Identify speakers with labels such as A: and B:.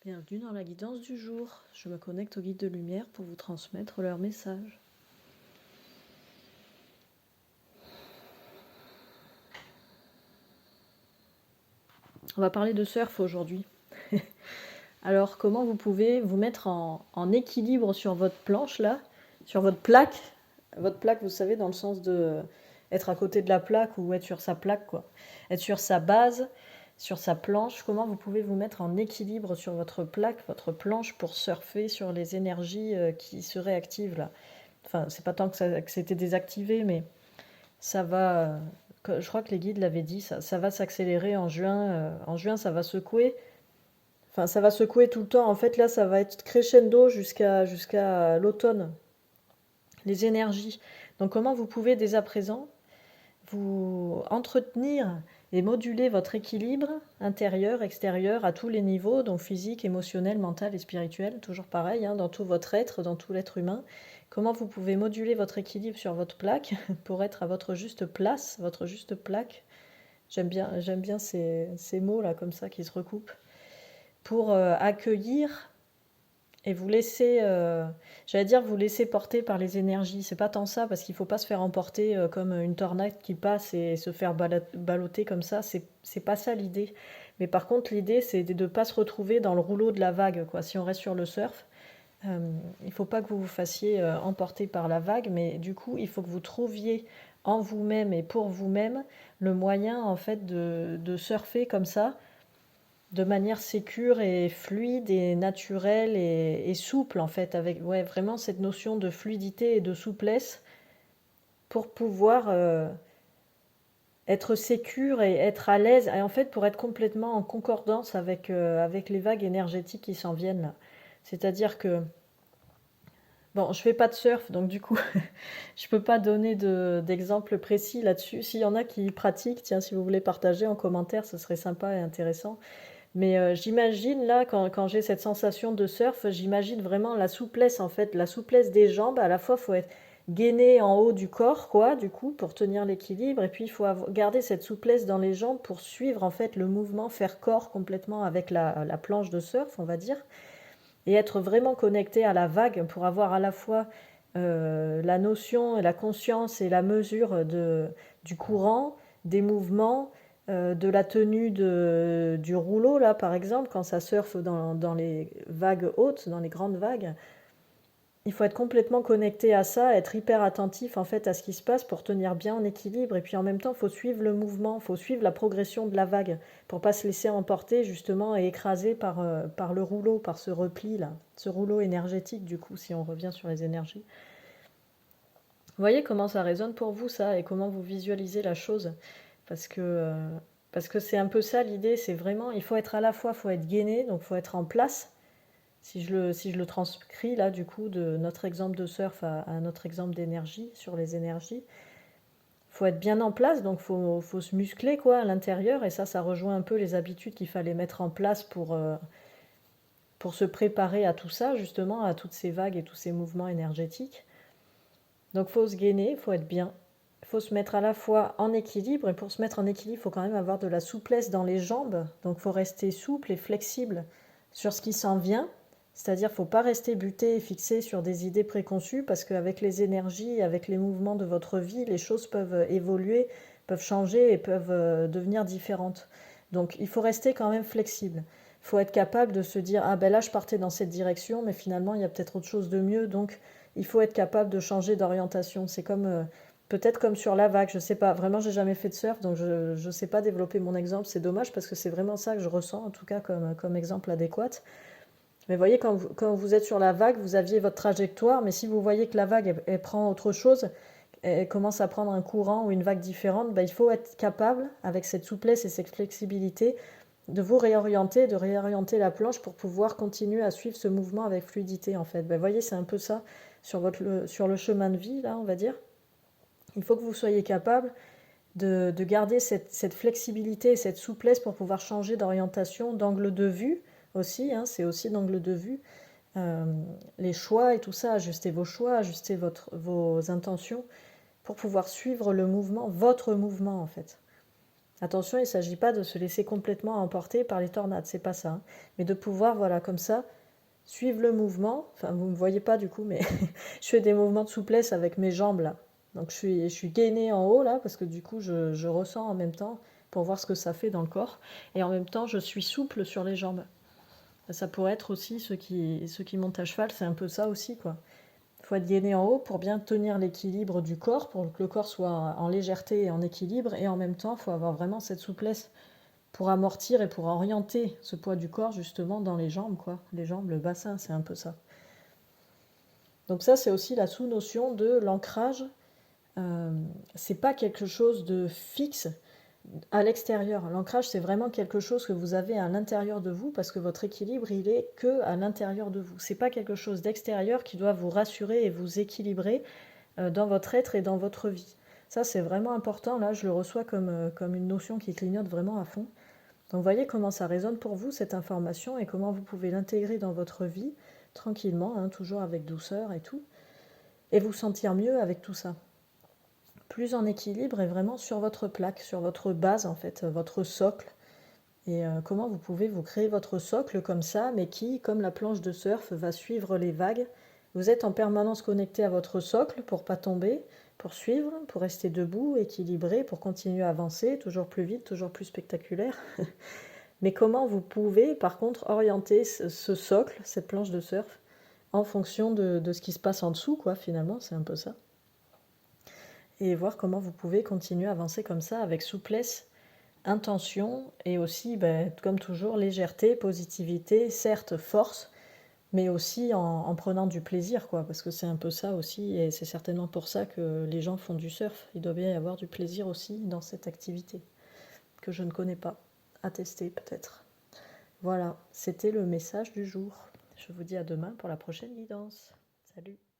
A: Bienvenue dans la guidance du jour. Je me connecte au guide de lumière pour vous transmettre leur message. On va parler de surf aujourd'hui. Alors, comment vous pouvez vous mettre en équilibre sur votre planche là, sur votre plaque. Votre plaque, vous savez, dans le sens de être à côté de la plaque ou être sur sa plaque, quoi. Être sur sa base, sur sa planche. Comment vous pouvez vous mettre en équilibre sur votre plaque, votre planche pour surfer sur les énergies qui seraient actives là. Enfin, c'est pas tant que c'était désactivé, mais ça va. Je crois que les guides l'avaient dit, ça va s'accélérer en juin. En juin, ça va secouer. Enfin, ça va secouer tout le temps. En fait, là, ça va être crescendo jusqu'à l'automne. Les énergies. Donc, comment vous pouvez dès à présent vous entretenir et moduler votre équilibre intérieur, extérieur, à tous les niveaux, donc physique, émotionnel, mental et spirituel, toujours pareil, hein, dans tout votre être, dans tout l'être humain. Comment vous pouvez moduler votre équilibre sur votre plaque pour être à votre juste place, votre juste plaque. J'aime bien ces mots-là, comme ça, qui se recoupent. Pour accueillir et vous laisser, j'allais dire vous laisser porter par les énergies. C'est pas tant ça, parce qu'il faut pas se faire emporter comme une tornade qui passe et se faire balloter comme ça. C'est pas ça l'idée. Mais par contre, l'idée, c'est de ne pas se retrouver dans le rouleau de la vague, quoi. Si on reste sur le surf, il ne faut pas que vous vous fassiez emporter par la vague, mais du coup, il faut que vous trouviez en vous-même et pour vous-même le moyen, en fait, de surfer comme ça, de manière sécure et fluide et naturelle et souple, en fait, avec ouais, vraiment cette notion de fluidité et de souplesse pour pouvoir être sécure et être à l'aise, et en fait pour être complètement en concordance avec les vagues énergétiques qui s'en viennent là. C'est-à-dire que, bon, je fais pas de surf, donc du coup, je peux pas donner d'exemple précis là-dessus. S'il y en a qui pratiquent, tiens, si vous voulez partager en commentaire, ce serait sympa et intéressant. Mais j'imagine là, quand j'ai cette sensation de surf, j'imagine vraiment la souplesse en fait, la souplesse des jambes. À la fois, il faut être gainé en haut du corps, quoi, du coup, pour tenir l'équilibre. Et puis, il faut garder cette souplesse dans les jambes pour suivre en fait le mouvement, faire corps complètement avec la planche de surf, on va dire. Et être vraiment connecté à la vague pour avoir à la fois la notion, la conscience et la mesure du courant, des mouvements, de la tenue du rouleau, là, par exemple, quand ça surfe dans les vagues hautes, dans les grandes vagues. Il faut être complètement connecté à ça, être hyper attentif en fait à ce qui se passe pour tenir bien en équilibre. Et puis en même temps, il faut suivre le mouvement, il faut suivre la progression de la vague pour pas se laisser emporter justement et écraser par le rouleau, par ce repli là, ce rouleau énergétique du coup, si on revient sur les énergies. Vous voyez comment ça résonne pour vous ça et comment vous visualisez la chose, parce que parce que c'est un peu ça l'idée, c'est vraiment, il faut être à la fois, il faut être gainé, donc il faut être en place. Si je le transcris là, du coup, de notre exemple de surf à notre exemple d'énergie, sur les énergies, il faut être bien en place, donc faut se muscler quoi à l'intérieur, et ça rejoint un peu les habitudes qu'il fallait mettre en place pour se préparer à tout ça, justement, à toutes ces vagues et tous ces mouvements énergétiques. Donc il faut se gainer, il faut être bien, il faut se mettre à la fois en équilibre, et pour se mettre en équilibre, il faut quand même avoir de la souplesse dans les jambes, donc il faut rester souple et flexible sur ce qui s'en vient. C'est-à-dire qu'il ne faut pas rester buté et fixé sur des idées préconçues, parce qu'avec les énergies, avec les mouvements de votre vie, les choses peuvent évoluer, peuvent changer et peuvent devenir différentes. Donc il faut rester quand même flexible. Il faut être capable de se dire, ah ben là je partais dans cette direction, mais finalement il y a peut-être autre chose de mieux, donc il faut être capable de changer d'orientation. C'est comme peut-être comme sur la vague, je ne sais pas. Vraiment, j'ai jamais fait de surf, donc je ne sais pas développer mon exemple. C'est dommage parce que c'est vraiment ça que je ressens, en tout cas comme exemple adéquat. Mais voyez, quand vous êtes sur la vague, vous aviez votre trajectoire, mais si vous voyez que la vague, elle prend autre chose, elle commence à prendre un courant ou une vague différente, ben, il faut être capable, avec cette souplesse et cette flexibilité, de vous réorienter, de réorienter la planche pour pouvoir continuer à suivre ce mouvement avec fluidité, en fait. Ben, voyez, c'est un peu ça sur le chemin de vie, là, on va dire. Il faut que vous soyez capable de garder cette flexibilité et cette souplesse pour pouvoir changer d'orientation, d'angle de vue aussi, hein, c'est aussi d'angle de vue. Euh, les choix et tout ça, ajustez vos choix, ajustez vos intentions pour pouvoir suivre le mouvement, votre mouvement en fait. Attention, il ne s'agit pas de se laisser complètement emporter par les tornades, c'est pas ça, hein. Mais de pouvoir, voilà, comme ça, suivre le mouvement. Enfin, vous ne me voyez pas du coup, mais je fais des mouvements de souplesse avec mes jambes là. Donc je suis gainée en haut là, parce que du coup, je ressens en même temps pour voir ce que ça fait dans le corps. Et en même temps, je suis souple sur les jambes. Ça pourrait être aussi ceux qui montent à cheval, c'est un peu ça aussi, quoi. Il faut être gainé en haut pour bien tenir l'équilibre du corps, pour que le corps soit en légèreté et en équilibre, et en même temps, il faut avoir vraiment cette souplesse pour amortir et pour orienter ce poids du corps justement dans les jambes, quoi. Les jambes, le bassin, c'est un peu ça. Donc ça, c'est aussi la sous-notion de l'ancrage. Euh, c'est pas quelque chose de fixe à l'extérieur. L'ancrage, c'est vraiment quelque chose que vous avez à l'intérieur de vous parce que votre équilibre, il est que à l'intérieur de vous. C'est pas quelque chose d'extérieur qui doit vous rassurer et vous équilibrer dans votre être et dans votre vie. Ça, c'est vraiment important. Là, je le reçois comme une notion qui clignote vraiment à fond. Donc, vous voyez comment ça résonne pour vous, cette information, et comment vous pouvez l'intégrer dans votre vie, tranquillement, hein, toujours avec douceur et tout, et vous sentir mieux avec tout ça. Plus en équilibre et vraiment sur votre plaque, sur votre base, en fait, votre socle. Et comment vous pouvez vous créer votre socle comme ça, mais qui, comme la planche de surf, va suivre les vagues. Vous êtes en permanence connecté à votre socle pour pas tomber, pour suivre, pour rester debout, équilibré, pour continuer à avancer, toujours plus vite, toujours plus spectaculaire. Mais comment vous pouvez, par contre, orienter ce socle, cette planche de surf, en fonction de ce qui se passe en dessous, quoi, finalement, c'est un peu ça. Et voir comment vous pouvez continuer à avancer comme ça, avec souplesse, intention, et aussi, ben, comme toujours, légèreté, positivité, certes, force, mais aussi en prenant du plaisir, quoi, parce que c'est un peu ça aussi, et c'est certainement pour ça que les gens font du surf. Il doit bien y avoir du plaisir aussi dans cette activité, que je ne connais pas, à tester peut-être. Voilà, c'était le message du jour. Je vous dis à demain pour la prochaine guidance. Salut!